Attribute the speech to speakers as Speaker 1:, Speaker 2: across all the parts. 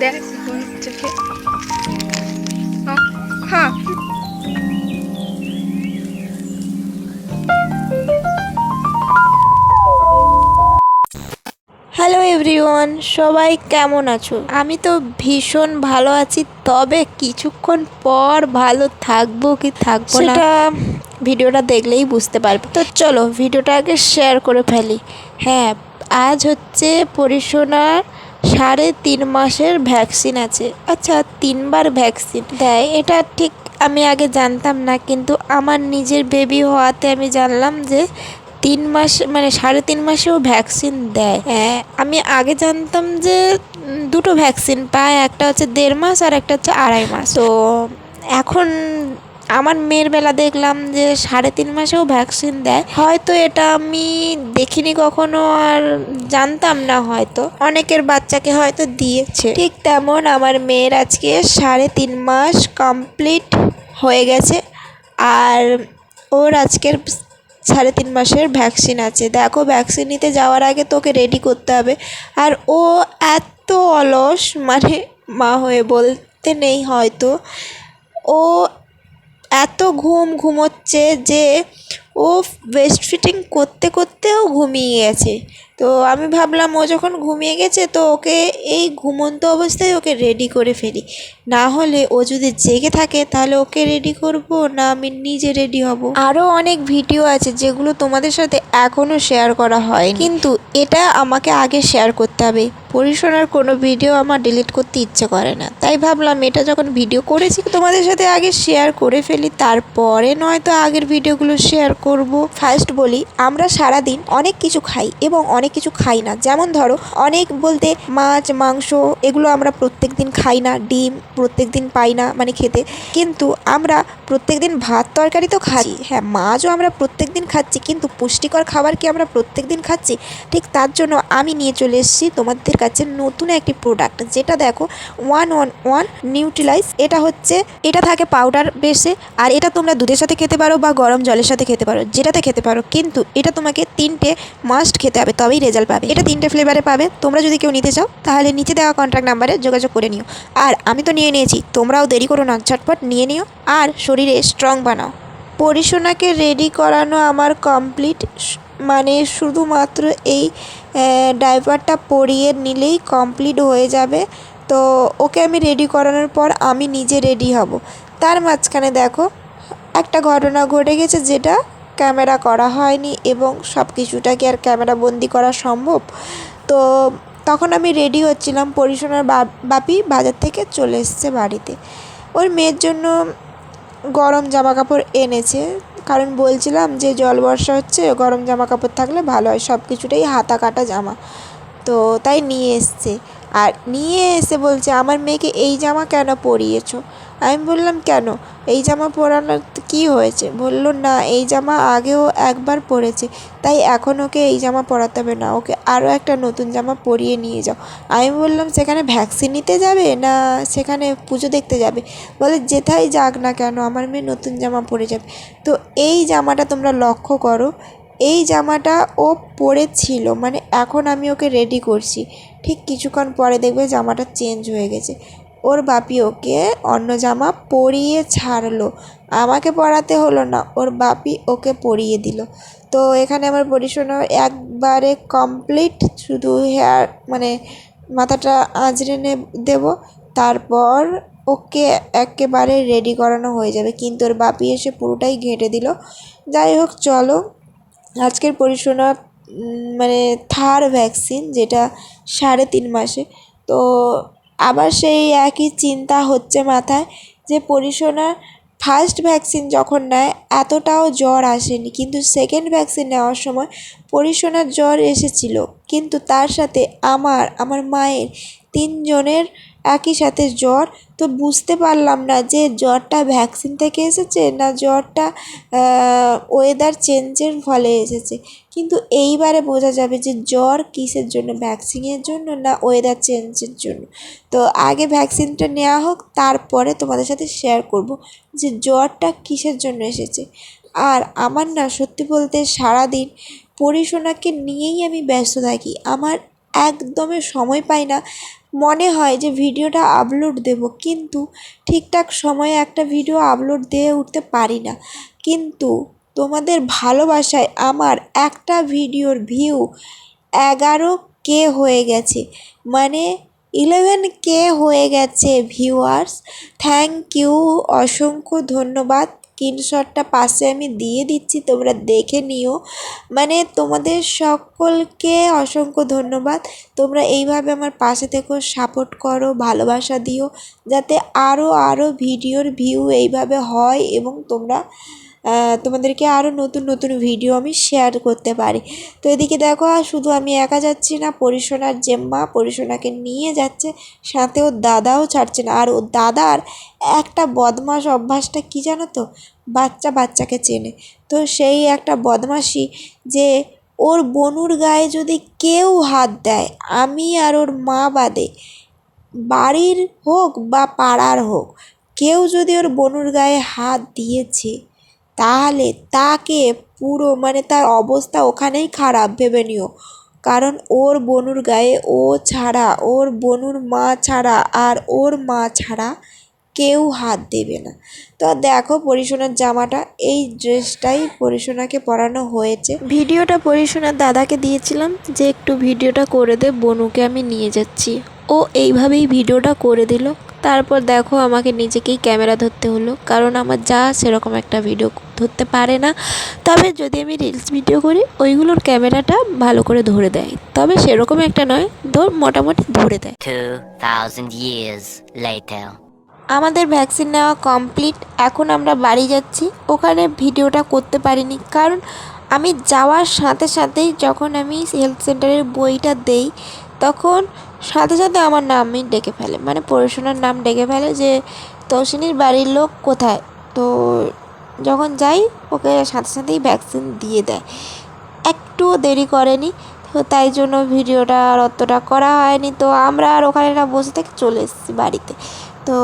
Speaker 1: দেখ চোখে হ্যাঁ।
Speaker 2: হ্যালো এভরিওয়ান, সবাই কেমন আছো? আমি তো ভীষণ ভালো আছি, তবে কিছুক্ষণ পর ভালো থাকবো কি থাকবো না সেটা ভিডিওটা দেখলেই বুঝতে পারবে। তো চলো ভিডিওটা আগে শেয়ার করে ফেলি। হ্যাঁ, আজ হচ্ছে পরিসোনার 3.5 মাসের ভ্যাকসিন আছে। আচ্ছা, 3বার ভ্যাকসিন দেয় এটা ঠিক আমি আগে জানতাম না, কিন্তু আমার নিজের বেবি হওয়াতে আমি জানলাম যে 3 মাস মানে 3.5 মাসেও ভ্যাকসিন দেয়। হ্যাঁ, আমি আগে জানতাম যে দুটো ভ্যাকসিন পায়, একটা হচ্ছে 1.5 মাস আর একটা হচ্ছে 2.5 মাস। তো এখন আমার মেয়ের বেলা দেখলাম যে 3.5 মাসেও ভ্যাকসিন দেয়। হয়তো এটা আমি দেখিনি কখনো আর জানতাম না, হয়তো অনেকের বাচ্চাকে হয়তো দিয়েছে। ঠিক তেমন আমার মেয়ের আজকে 3.5 মাস কমপ্লিট হয়ে গেছে, আর ওর আজকের 3.5 মাসের ভ্যাকসিন আছে। দেখো, ভ্যাকসিন নিতে যাওয়ার আগে তোকে রেডি করতে হবে। আর ও এত অলস, মানে মা হয়ে বলতে নেই হয়তো, ও এত ঘুমোচ্ছে যে ও ব্রেস্ট ফিডিং করতে করতেও ঘুমিয়ে গেছে। তো আমি ভাবলাম ও যখন ঘুমিয়ে গেছে তো ওকে এই ঘুমন্ত অবস্থায় ওকে রেডি করে ফেলি, না হলে ও যদি জেগে থাকে তাহলে ওকে রেডি করব না আমি নিজে রেডি হব। আরও অনেক ভিডিও আছে যেগুলো তোমাদের সাথে এখনও শেয়ার করা হয়, কিন্তু এটা আমাকে আগে শেয়ার করতে হবে। পরিসোনার কোনো ভিডিও আমার ডিলিট করতে ইচ্ছে করে না, তাই ভাবলাম এটা যখন ভিডিও করেছি তোমাদের সাথে আগে শেয়ার করে ফেলি, তারপরে নয়তো আগের ভিডিওগুলো শেয়ার করব। ফার্স্ট বলি, আমরা সারাদিন অনেক কিছু খাই এবং অনেক কিছু খাই না। যেমন ধরো, অনেক বলতে মাছ মাংস এগুলো আমরা প্রত্যেক দিন খাই না, ডিম প্রত্যেক দিন পাই না মানে খেতে, কিন্তু আমরা প্রত্যেক দিন ভাত তরকারি তো খাই। হ্যাঁ, মাছও আমরা প্রত্যেক দিন খাচ্ছি, কিন্তু পুষ্টিকর খাবার কি আমরা প্রত্যেক দিন খাচ্ছি? ঠিক তার জন্য আমি নিয়ে চলে এসেছি তোমাদের কাছে নতুন একটি প্রোডাক্ট, যেটা দেখো 111 নিউট্রিলাইজ। এটা থাকে পাউডার বেসে, আর এটা তোমরা দুধের সাথে খেতে পারো বা গরম জলের সাথে খেতে পারো, যেটাতে খেতে পারো, কিন্তু এটা তোমাকে 3টে মাস্ট খেতে হবে, তবেই রেজাল্ট পাবে। এটা 3টে ফ্লেভারে পাবে। তোমরা যদি কেউ নিতে চাও তাহলে নিচে দেওয়া কন্ট্যাক্ট নাম্বারে যোগাযোগ করে নিও। আর আমি তো নিয়ে নিয়েছি, তোমরাও দেরি করো না, ঝটপট নিয়ে নিও আর শরীরে স্ট্রং বানাও। পরিসোনাকে রেডি করানো আমার কমপ্লিট, মানে শুধুমাত্র এই ডাইপারটা পরিয়ে নিলেই কমপ্লিট হয়ে যাবে। তো ওকে আমি রেডি করানোর পর আমি নিজে রেডি হব। তার মাঝখানে দেখো একটা ঘটনা ঘটে গেছে, যেটা ক্যামেরা করা হয়নি এবং সব কিছুটাকে আর ক্যামেরা বন্দি করা সম্ভব? তো তখন আমি রেডি হচ্ছিলাম, পরিসোনার বাপি বাজার থেকে চলে এসছে বাড়িতে। ওর মেয়ের জন্য গরম জামা কাপড় এনেছে, কারণ বলছিলাম যে জল বর্ষা হচ্ছে, গরম জামা কাপড় থাকলে ভালো হয়, সব কিছুটাই হাতা কাটা জামা। তো তাই নিয়ে এসছে, আর নিয়ে এসে বলছে আমার মেয়েকে এই জামা কেন পরিয়েছো? আমি বললাম কেন, এই জামা পরানোর কী হয়েছে? বললো না, এই জামা আগেও একবার পরেছে, তাই এখন ওকে এই জামা পরাতে হবে না, ওকে আরও একটা নতুন জামা পরিয়ে নিয়ে যাও। আমি বললাম সেখানে ভ্যাকসিন নিতে যাবে না সেখানে পুজো দেখতে যাবে? বলে যেথায় যাক না কেন আমার মেয়ে নতুন জামা পরে যাবে। তো এই জামাটা তোমরা লক্ষ্য করো, এই জামাটা ও পরেছিল, মানে এখন আমি ওকে রেডি করছি, ঠিক কিছুক্ষণ পরে দেখবে জামাটা চেঞ্জ হয়ে গেছে। ওর বাপি ওকে অন্য জামা পরিয়ে ছাড়লো, আমাকে পরাতে হলো না, ওর বাপি ওকে পরিয়ে দিল। তো এখানে আমার পরিসোনা একবারে কমপ্লিট, শুধু হেয়ার মানে মাথাটা আঁচড়ে দেবো, তারপর ওকে একেবারে রেডি করানো হয়ে যাবে। কিন্তু ওর বাপি এসে পুরোটাই ঘেঁটে দিল। যাই হোক, চলো আজকের পরিসোনা মানে থার্ড ভ্যাকসিন, যেটা 3.5 মাসে। তো আবার সেই একই চিন্তা হচ্ছে মাথায়, যে পরিসোনার ফার্স্ট ভ্যাকসিন যখন নেয় এতটাও জ্বর আসেনি, কিন্তু সেকেন্ড ভ্যাকসিন নেওয়ার সময় পরিসোনার জ্বর এসেছিল, কিন্তু তার সাথে আমার মায়ের 3জনের একই সাথে জ্বর। তো বুঝতে পারলাম না যে জ্বরটা ভ্যাকসিন থেকে এসেছে না জ্বরটা ওয়েদার চেঞ্জের ফলে এসেছে। কিন্তু এইবারে বোঝা যাবে যে জ্বর কিসের জন্য, ভ্যাকসিনের জন্য না ওয়েদার চেঞ্জের জন্য। তো আগে ভ্যাকসিনটা নেওয়া হোক, তারপরে তোমাদের সাথে শেয়ার করব যে জ্বরটা কিসের জন্য এসেছে। আর আমার না সত্যি বলতে সারাদিন পরিসোনাকে নিয়েই আমি ব্যস্ত থাকি। আমার একদমই সময় পাই না। মনে হয় যে ভিডিওটা আপলোড দেব, কিন্তু ঠিকঠাক সময়ে একটা ভিডিও আপলোড দিয়ে উঠতে পারি না। কিন্তু তোমাদের ভালোবাসায় আমার একটা ভিডিওর ভিউ 11K হয়ে গেছে, মানে 11K হয়ে গেছে ভিউয়ার্স। থ্যাংক ইউ, অসংখ্য ধন্যবাদ। স্ক্রিনশটটা পাশে আমি দিয়ে দিচ্ছি, তোমরা দেখে নিও। মানে তোমাদের সকলকে অসংখ্য ধন্যবাদ। তোমরা এইভাবে আমার পাশে থেকো, সাপোর্ট করো, ভালোবাসা দিও, যাতে আরও ভিডিওর ভিউ এইভাবে হয় এবং তোমাদেরকে আরও নতুন নতুন ভিডিও আমি শেয়ার করতে পারি। তো এদিকে দেখো, শুধু আমি একা যাচ্ছি না, পরিশোনার জেম্মা পরিশোনাকে নিয়ে যাচ্ছে, সাথে ওর দাদাও ছাড়ছে না। আর ওর দাদার একটা বদমাশ অভ্যাসটা কী জানো তো, বাচ্চাকে চেনে। তো সেই একটা বদমাশি যে ওর বনুর গায়ে যদি কেউ হাত দেয়, আমি আর ওর মা বাদে, বাড়ির হোক বা পাড়ার হোক, কেউ যদি ওর বনুর গায়ে হাত দিয়েছে, তাহলে তাকে পুরো মানে তার অবস্থা ওখানেই খারাপ ভেবে নিও। কারণ ওর বনুর গায়ে ও ছাড়া, ওর বনুর মা ছাড়া আর ওর মা ছাড়া কেউ হাত দেবে না। তো দেখো পরিশোনার জামাটা, এই ড্রেসটাই পরিশোনাকে পরানো হয়েছে। ভিডিওটা পরিশোনার দাদাকে দিয়েছিলাম যে একটু ভিডিওটা করে দে, বনুকে আমি নিয়ে যাচ্ছি। ও এইভাবেই ভিডিওটা করে দিল। তারপর দেখো আমাকে নিজেকেই ক্যামেরা ধরতে হলো, কারণ আমার যা সেরকম একটা ভিডিও ধরতে পারে না। তবে যদি আমি রিলস ভিডিও করি ওইগুলোর ক্যামেরাটা ভালো করে ধরে দেয়, তবে সেরকম একটা নয়, মোটামুটি ধরে দেয়।
Speaker 1: 2000 years later.
Speaker 2: আমাদের ভ্যাকসিন নেওয়া কমপ্লিট, এখন আমরা বাড়ি যাচ্ছি। ওখানে ভিডিওটা করতে পারিনি, কারণ আমি যাওয়ার সাথে সাথেই যখন আমি হেলথ সেন্টারের বইটা দেই, তখন সাথে সাথে আমার নামই ডেকে ফেলে, মানে পড়াশোনার নাম ডেকে ফেলে যে তৌসিনীর বাড়ির লোক কোথায়। তো যখন যাই ওকে সাথে সাথেই ভ্যাকসিন দিয়ে দেয়, একটুও দেরি করেনি। তো তাই জন্য ভিডিওটা আর অতটা করা হয়নি। তো আমরা আর ওখানে না বসে থেকে চলে এসেছি বাড়িতে। তো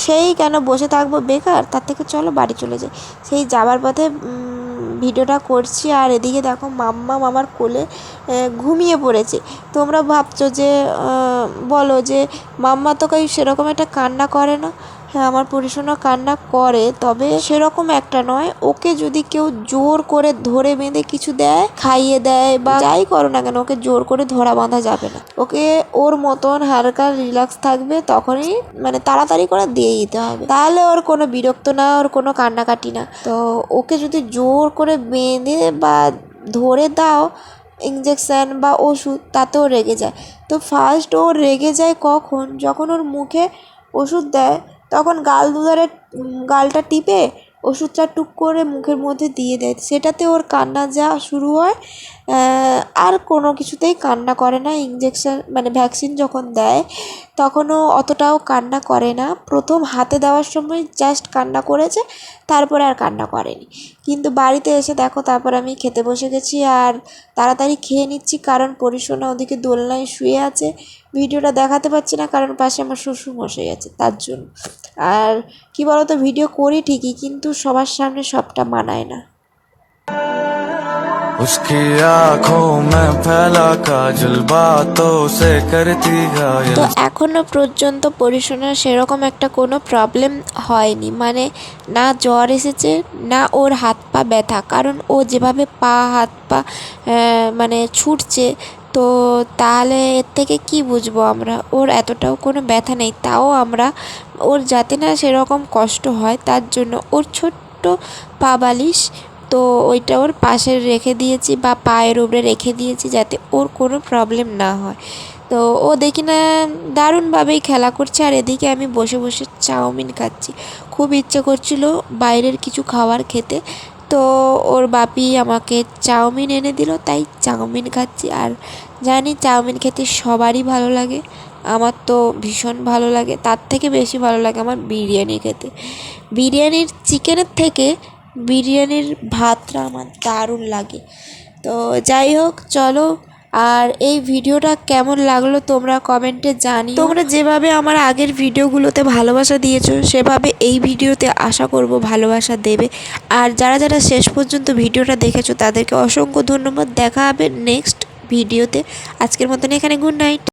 Speaker 2: সেই কেন বসে থাকবো বেকার, তার থেকে চলো বাড়ি চলে যাই। সেই যাবার পথে ভিডিওটা করছি, আর এদিকে দেখো মাম্মা আমার কোলে ঘুমিয়ে পড়েছে। তোমরা ভাবছো যে বলো যে মাম্মা তো কই সেরকম একটা কান্না করে না। হ্যাঁ, আমার পরিশোনা কান্না করে, তবে সেরকম একটা নয়। ওকে যদি কেউ জোর করে ধরে বেঁধে কিছু দেয়, খাইয়ে দেয় বা যাই করো না কেন, ওকে জোর করে ধরা বাঁধা যাবে না। ওকে ওর মতন হালকা রিল্যাক্স থাকবে, তখনই মানে তাড়াতাড়ি করে দিয়ে দিতে হবে, তাহলে ওর কোনো বিরক্ত না, ওর কোনো কান্নাকাটি না। তো ওকে যদি জোর করে বেঁধে বা ধরে দাও ইঞ্জেকশান বা ওষুধ, তাতেও রেগে যায়। তো ফার্স্ট ও রেগে যায় কখন, যখন ওর মুখে ওষুধ দেয়, তখন গালটা টিপে ওষুধটা টুক করে মুখের মধ্যে দিয়ে দেয়, সেটাতে ওর কান্না যা শুরু হয়। আর কোনো কিছুতেই কান্না করে না। ইঞ্জেকশন মানে ভ্যাকসিন যখন দেয় তখনও অতটাও কান্না করে না। প্রথম হাতে দেওয়ার সময় জাস্ট কান্না করেছে, তারপরে আর কান্না করেনি। কিন্তু বাড়িতে এসে দেখো, তারপর আমি খেতে বসে গেছি আর তাড়াতাড়ি খেয়ে নিচ্ছি, কারণ পরিশোনা ওদিকে দোলনায় শুয়ে আছে। ভিডিওটা দেখাতে পারছি না, কারণ পাশে আমার শ্বশুরমশাই আছে, তার জন্য। আর কি বলতো, ভিডিও করি ঠিকই, কিন্তু সবার সামনে সবটা মানায় না।
Speaker 3: उसकी आँखों में फैला काजल बातों से करती घायल।
Speaker 2: তো এখনো পর্যন্ত পরিশোনার সেরকম একটা কোনো প্রবলেম হয়নি, মানে না জ্বর এসেছে না ওর হাত পা ব্যথা, কারণ ও যেভাবে পা হাত পা মানে ছুটছে, তো তাহলে এর থেকে কি বুঝবো আমরা, ওর এতটাও কোনো ব্যথা নেই। তাও আমরা ওর যাতে না সেরকম কষ্ট হয়, তার জন্য ওর ছোট্ট পা বালিশ, তো ওইটা ওর পাশে রেখে দিয়েছি বা পায়ের উপরে রেখে দিয়েছি, যাতে ওর কোনো প্রবলেম না হয়। তো ও দেখি না দারুণভাবেই খেলা করছে, আর এদিকে আমি বসে বসে চাউমিন খাচ্ছি। খুব ইচ্ছে করছিল বাইরের কিছু খাবার খেতে, তো ওর বাপি আমাকে চাউমিন এনে দিল, তাই চাউমিন খাচ্ছি। আর জানি চাউমিন খেতে সবারই ভালো লাগে, আমার তো ভীষণ ভালো লাগে। তার থেকে বেশি ভালো লাগে আমার বিরিয়ানি খেতে। বিরিয়ানির চিকেনের থেকে বিরিয়ানির ভাতটা আমার দারুণ লাগে। তো যাই হোক, চলো। আর এই ভিডিওটা কেমন লাগলো তোমরা কমেন্টে জানিও। তোমরা যেভাবে আমার আগের ভিডিওগুলোতে ভালোবাসা দিয়েছো, সেভাবে এই ভিডিওতে আশা করব ভালোবাসা দেবে। আর যারা যারা শেষ পর্যন্ত ভিডিওটা দেখেছো, তাদেরকে অসংখ্য ধন্যবাদ। দেখা হবে নেক্সট ভিডিওতে। আজকের মতন এখানে গুড নাইট।